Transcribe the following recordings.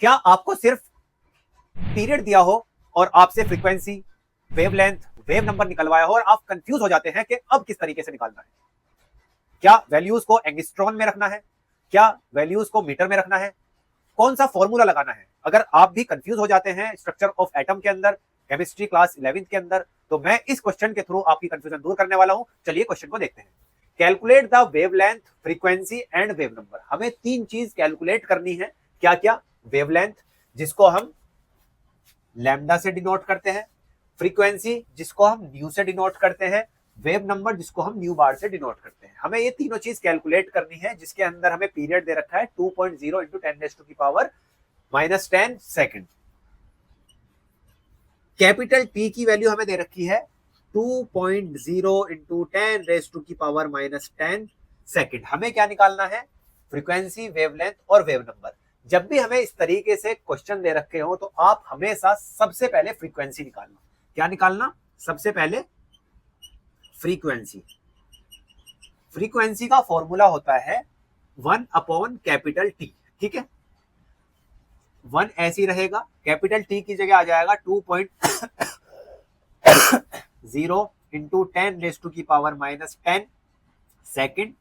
क्या आपको सिर्फ पीरियड दिया हो और आपसे फ्रीक्वेंसी, वेवलेंथ, वेव नंबर निकलवाया हो और आप कंफ्यूज हो जाते हैं कि अब किस तरीके से निकालना है? क्या वैल्यूज को एंगस्ट्रॉन में रखना है? क्या वैल्यूज को मीटर में रखना है? कौन सा फॉर्मूला लगाना है? अगर आप भी कंफ्यूज हो जाते हैं स्ट्रक्चर ऑफ एटम के अंदर, केमिस्ट्री क्लास 11th के अंदर, तो मैं इस क्वेश्चन के थ्रू आपकी कंफ्यूजन दूर करने वाला हूं। चलिए क्वेश्चन को देखते हैं। Calculate the wavelength, frequency and wave number. हमें तीन चीज कैलकुलेट करनी है। क्या क्या? वेवलेंथ, जिसको हम लैम्डा से डिनोट करते हैं, फ्रीक्वेंसी जिसको हम न्यू से डिनोट करते हैं, वेव नंबर जिसको हम न्यू बार से डिनोट करते हैं। हमें ये तीनों चीज कैलकुलेट करनी है, जिसके अंदर हमें पीरियड दे रखा है 2.0 इंटू 10⁻⁻⁻10 सेकेंड। कैपिटल टी की वैल्यू हमें दे रखी है 2.0 इंटू 10⁻⁻10 सेकेंड। हमें क्या निकालना है? फ्रीक्वेंसी, वेवलेंथ और वेव नंबर। जब भी हमें इस तरीके से क्वेश्चन दे रखे हो तो आप हमेशा सबसे पहले फ्रीक्वेंसी निकालना। क्या निकालना? सबसे पहले फ्रीक्वेंसी। फ्रीक्वेंसी का फॉर्मूला होता है 1/कैपिटल टी। ठीक है, 1 ऐसी रहेगा, कैपिटल टी की जगह आ जाएगा 2.0 इंटू 10⁻⁻10 सेकेंड।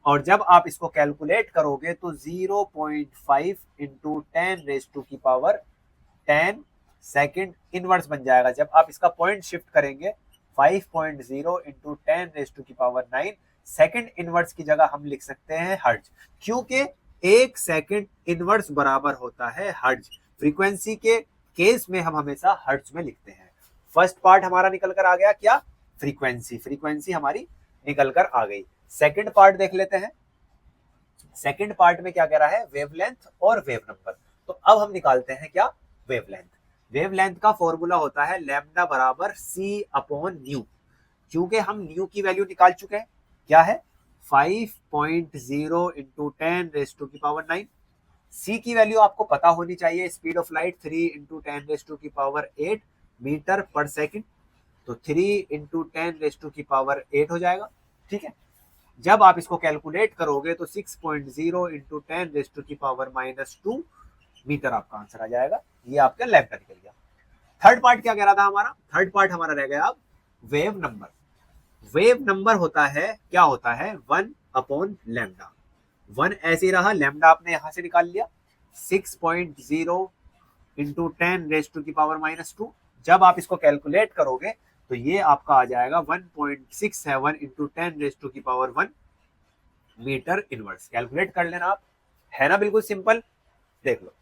और जब आप इसको कैलकुलेट करोगे तो 0.5 इंटू 10⁻10 सेकेंड इनवर्स बन जाएगा। जब आप इसका पॉइंट शिफ्ट करेंगे 5.0 इंटू 10⁻9 सेकेंड इनवर्स की जगह हम लिख सकते हैं हर्ट्ज, क्योंकि एक सेकेंड इनवर्स बराबर होता है हर्ट्ज। फ्रीक्वेंसी के केस में हम हमेशा हर्ट्ज में लिखते हैं। फर्स्ट पार्ट हमारा निकल कर आ गया, क्या? फ्रीक्वेंसी। फ्रीक्वेंसी हमारी निकल कर आ गई। सेकंड पार्ट देख लेते हैं। सेकंड पार्ट में क्या कह रहा है? वेवलेंथ और वेव नंबर। तो अब हम निकालते हैं क्या? वेवलेंथ। वेवलेंथ का फॉर्मूला होता है लैम्डा बराबर c अपॉन न्यू। क्योंकि हम न्यू की वैल्यू निकाल चुके हैं, क्या है? 5.0 इंटू 10⁻9। c की वैल्यू आपको पता होनी चाहिए, speed of light 3 into 10⁸8 metre per second. तो 3 इंटू 10⁸8 हो जाएगा। ठीक है, जब आप इसको कैलकुलेट करोगे तो 6.0 इंटू 10⁻⁻2 मीटर आपका आंसर आ जाएगा। ये आपका लैम्डा निकल गया। थर्ड पार्ट क्या कह रहा था हमारा? थर्ड पार्ट हमारा रह गया अब वेव नंबर। वेव नंबर होता है, क्या होता है? 1/लैम्डा। 1 ऐसे ही रहा, लैम्डा आपने यहां से निकाल लिया। 6.0 इंटू 10⁻⁻2। जब आप इसको कैलकुलेट करोगे तो ये आपका आ जाएगा 1.67 इंटू 10⁻1 मीटर इनवर्स। कैलकुलेट कर लेना आप, है ना? बिल्कुल सिंपल। देख लो,